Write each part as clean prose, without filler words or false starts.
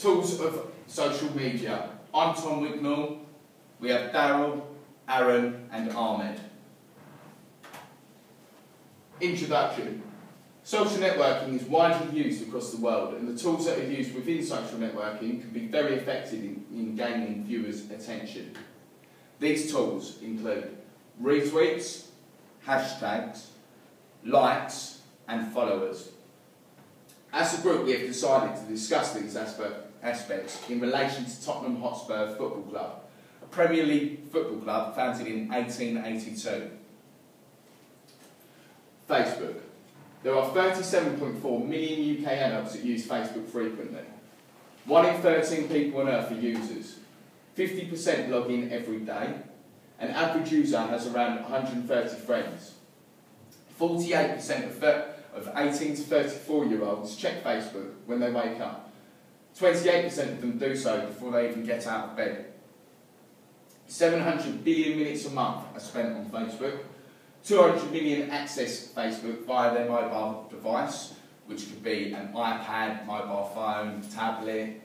Tools of social media. I'm Tom Wignall. We have Daryl, Aaron and Ahmad. Introduction. Social networking is widely used across the world, and the tools that are used within social networking can be very effective in gaining viewers' attention. These tools include retweets, hashtags, likes and followers. As a group, we have decided to discuss these aspects in relation to Tottenham Hotspur Football Club, a Premier League football club founded in 1882. Facebook. There are 37.4 million UK adults that use Facebook frequently. 1 in 13 people on earth are users. 50% log in every day. An average user has around 130 friends. 48% of 18 to 34-year-olds check Facebook when they wake up. 28% of them do so before they even get out of bed. 700 billion minutes a month are spent on Facebook. 200 million access Facebook via their mobile device, which could be an iPad, mobile phone, tablet.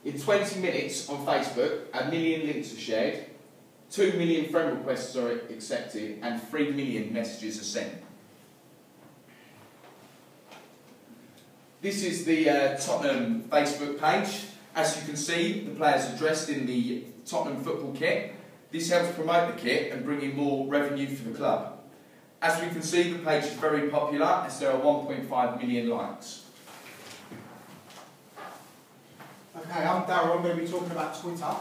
In 20 minutes on Facebook, 1 million links are shared, 2 million friend requests are accepted, and 3 million messages are sent. This is the Tottenham Facebook page. As you can see, the players are dressed in the Tottenham football kit. This helps promote the kit and bring in more revenue for the club. As we can see, the page is very popular as there are 1.5 million likes. Okay, I'm Daryl. I'm going to be talking about Twitter.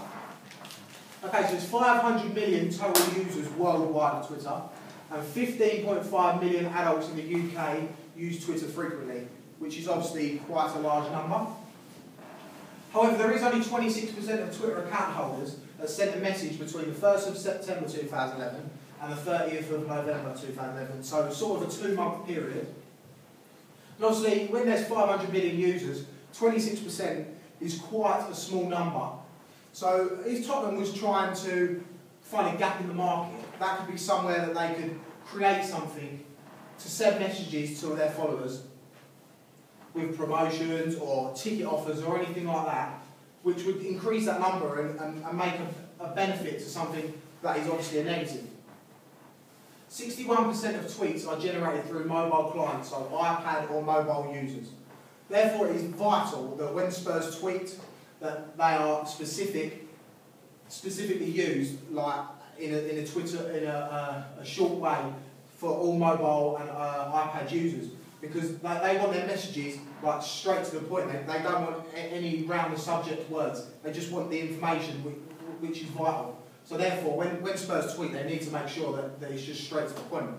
Okay, so there's 500 million total users worldwide of Twitter, and 15.5 million adults in the UK use Twitter frequently, which is obviously quite a large number. However, there is only 26% of Twitter account holders that sent a message between the 1st of September 2011 and the 30th of November 2011, so sort of a 2-month period. And obviously, when there's 500 million users, 26% is quite a small number. So if Tottenham was trying to find a gap in the market, that could be somewhere that they could create something to send messages to their followers with promotions or ticket offers or anything like that, which would increase that number and make a benefit to something that is obviously a negative. 61% of tweets are generated through mobile clients, so iPad or mobile users. Therefore, it is vital that when Spurs tweet, that they are specifically used, like in a short way for all mobile and iPad users, because they want their messages like straight to the point. They don't want any round the subject words. They just want the information which is vital. So therefore, when Spurs tweet, they need to make sure that it's just straight to the point.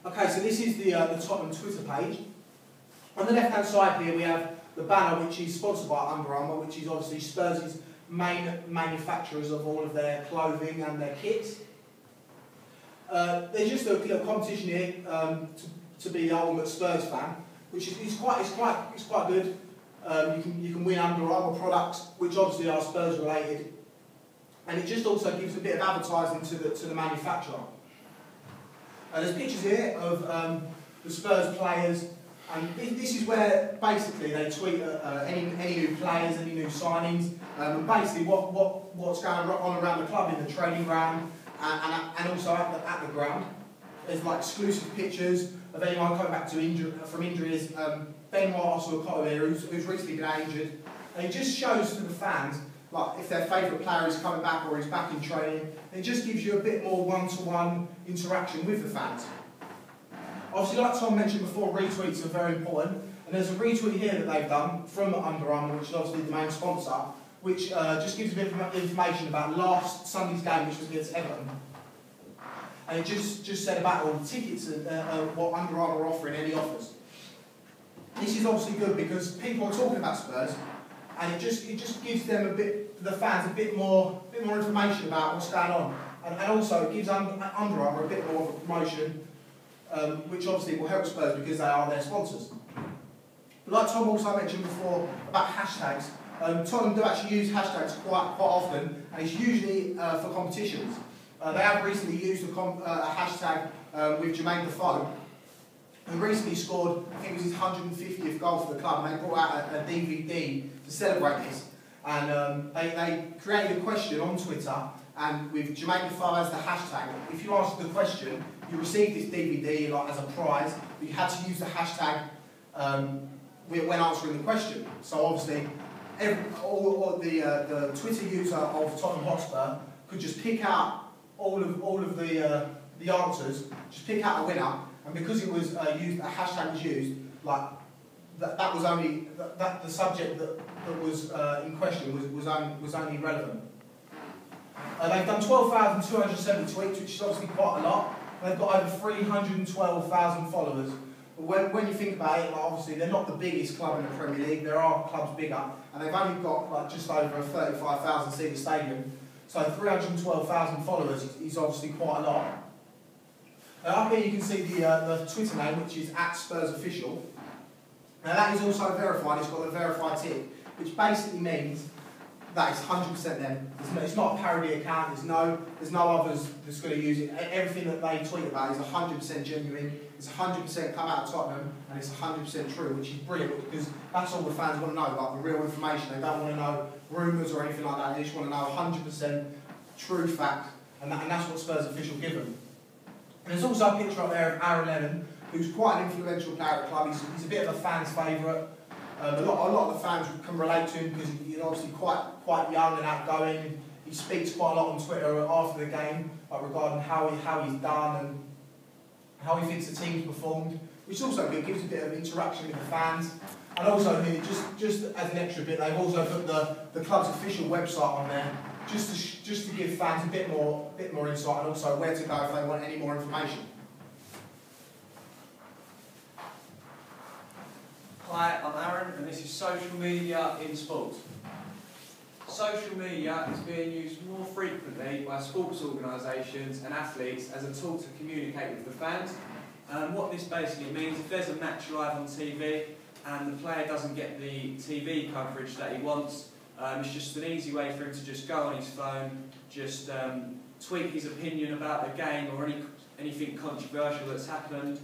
Okay, so this is the Tottenham Twitter page. On the left-hand side here, we have the banner, which is sponsored by Under Armour, which is obviously Spurs' main manufacturers of all of their clothing and their kits. There's just a little competition here to be the ultimate Spurs fan, which is quite good. You can win Under Armour products, which obviously are Spurs related, and it just also gives a bit of advertising to the manufacturer. There's pictures here of the Spurs players, and this is where basically they tweet any new players, any new signings, and basically what's going on around the club in the training ground and also at the ground. There's like exclusive pictures of anyone coming back from injuries. Ben White, also a Cotter here, who's recently been injured, and it just shows to the fans like if their favourite player is coming back or he's back in training. It just gives you a bit more one-to-one interaction with the fans. Obviously, like Tom mentioned before, retweets are very important, and there's a retweet here that they've done from Under Armour, which is obviously the main sponsor, which just gives a bit of information about last Sunday's game, which was against Everton. And it just said about all the tickets and what Under Armour are offering, any offers. This is obviously good because people are talking about Spurs, and it just gives them the fans a bit more information about what's going on, and also it gives Under Armour a bit more of a promotion, which obviously will help Spurs because they are their sponsors. But like Tom also mentioned before about hashtags, Tottenham do actually use hashtags quite often, and it's usually for competitions. They have recently used a hashtag with Jermaine Defoe, and recently scored, I think it was his 150th goal for the club, and they brought out a DVD to celebrate this. And they created a question on Twitter, and with Jermaine Defoe as the hashtag. If you answered the question, you received this DVD like, as a prize, but you had to use the hashtag when answering the question. So obviously, all the Twitter user of Tottenham Hotspur could just pick out all of the answers, just pick out a winner, and because it was used, a hashtag was used, like that was only the subject that was in question was only relevant. They've done 12,270 tweets, which is obviously quite a lot. They've got over 312,000 followers. But when you think about it, like, obviously they're not the biggest club in the Premier League. There are clubs bigger, and they've only got like just over a 35,000 seater stadium. So 312,000 followers is obviously quite a lot. Up here you can see the Twitter name, which is @SpursOfficial. Now that is also verified. It's got a verified tick, which basically means that it's 100% them. It's not a parody account. There's no others that's going to use it. Everything that they tweet about is 100% genuine. It's 100% come out of Tottenham, and it's 100% true, which is brilliant because that's all the fans want to know, like the real information. They don't want to know rumours or anything like that. They just want to know 100% true fact, and that's what Spurs Official give them. And there's also a picture up there of Aaron Lennon, who's quite an influential player at the club. He's a bit of a fan's favourite. A lot of the fans can relate to him because he's obviously quite young and outgoing. He speaks quite a lot on Twitter after the game, like regarding how he's done and how he thinks the team's performed, which also gives a bit of interaction with the fans. And also here, just as an extra bit, they've also put the club's official website on there, just to give fans a bit more insight, and also where to go if they want any more information. Hi, I'm Aaron, and this is social media in sport. Social media is being used more frequently by sports organisations and athletes as a tool to communicate with the fans. What this basically means, if there's a match live on TV and the player doesn't get the TV coverage that he wants, it's just an easy way for him to just go on his phone, just tweet his opinion about the game or anything controversial that's happened.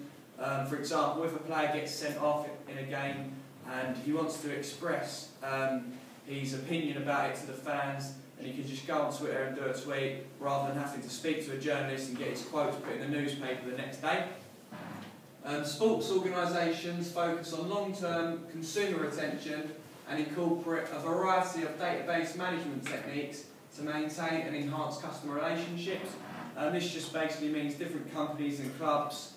For example, if a player gets sent off in a game and he wants to express his opinion about it to the fans, and he can just go on Twitter and do a tweet rather than having to speak to a journalist and get his quotes put in the newspaper the next day. Sports organisations focus on long-term consumer attention and incorporate a variety of database management techniques to maintain and enhance customer relationships. This just basically means different companies and clubs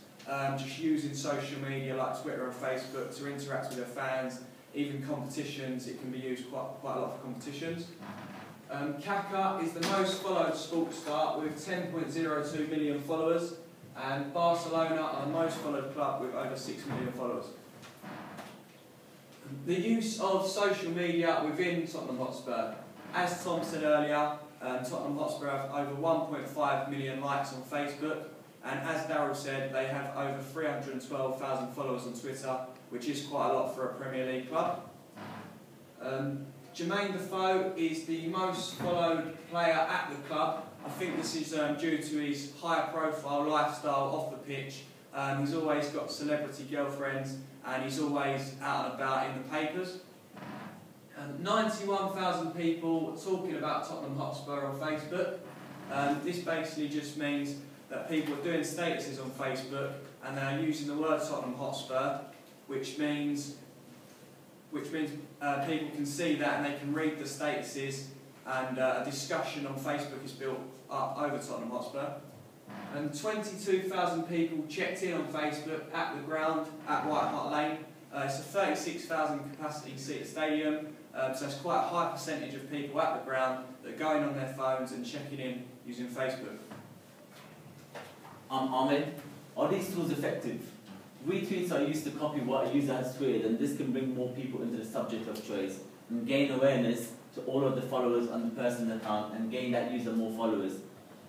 just using social media like Twitter and Facebook to interact with their fans. Even competitions, it can be used quite a lot for competitions. Catanach is the most followed sports star with 10.02 million followers, and Barcelona are the most followed club with over 6 million followers. The use of social media within Tottenham Hotspur. As Tom said earlier, Tottenham Hotspur have over 1.5 million likes on Facebook, and as Daryl said, they have over 312,000 followers on Twitter, which is quite a lot for a Premier League club. Jermaine Defoe is the most followed player at the club. I think this is due to his high profile lifestyle off the pitch. He's always got celebrity girlfriends and he's always out and about in the papers. 91,000 people talking about Tottenham Hotspur on Facebook. This basically just means that people are doing statuses on Facebook and they're using the word Tottenham Hotspur, which means people can see that and they can read the statuses, and a discussion on Facebook is built up over Tottenham Hotspur. And 22,000 people checked in on Facebook at the ground at White Hart Lane. It's a 36,000 capacity seat stadium, so it's quite a high percentage of people at the ground that are going on their phones and checking in using Facebook. I'm Ahmed. Are these tools effective? Retweets are used to copy what a user has tweeted, and this can bring more people into the subject of choice and gain awareness to all of the followers on the person's account and gain that user more followers.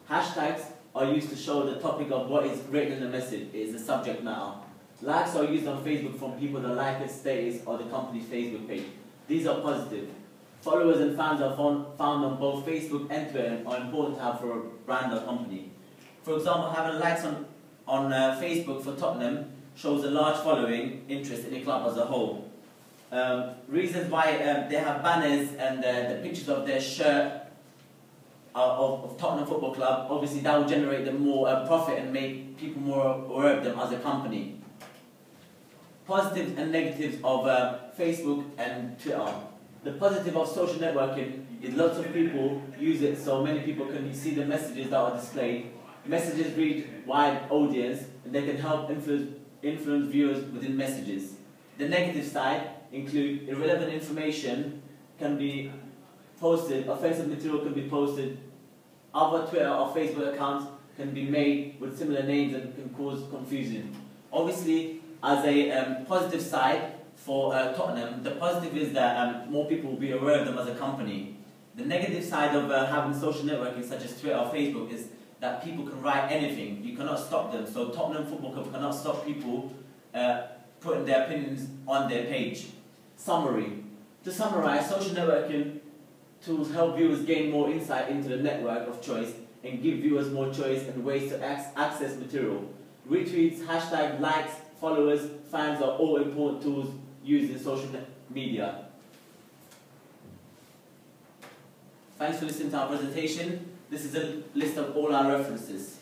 Hashtags are used to show the topic of what is written in the message. It is the subject matter. Likes are used on Facebook from people that like a status or the company's Facebook page. These are positive. Followers and fans are found on both Facebook and Twitter and are important to have for a brand or company. For example, having likes on Facebook for Tottenham shows a large following interest in the club as a whole. Reasons why they have banners and the pictures of their shirt of Tottenham Football Club, obviously that will generate them more profit and make people more aware of them as a company. Positives and negatives of Facebook and Twitter. The positive of social networking is lots of people use it, so many people can see the messages that are displayed. Messages reach wide audience and they can help influence viewers within messages. The negative side include irrelevant information can be posted, offensive material can be posted, other Twitter or Facebook accounts can be made with similar names and can cause confusion. Obviously, as a positive side for Tottenham, the positive is that more people will be aware of them as a company. The negative side of having social networking such as Twitter or Facebook is that people can write anything. You cannot stop them. So Tottenham Football Club cannot stop people putting their opinions on their page. Summary. To summarize, social networking tools help viewers gain more insight into the network of choice and give viewers more choice and ways to access material. Retweets, hashtags, likes, followers, fans are all important tools used in social media. Thanks for listening to our presentation. This is a list of all our references.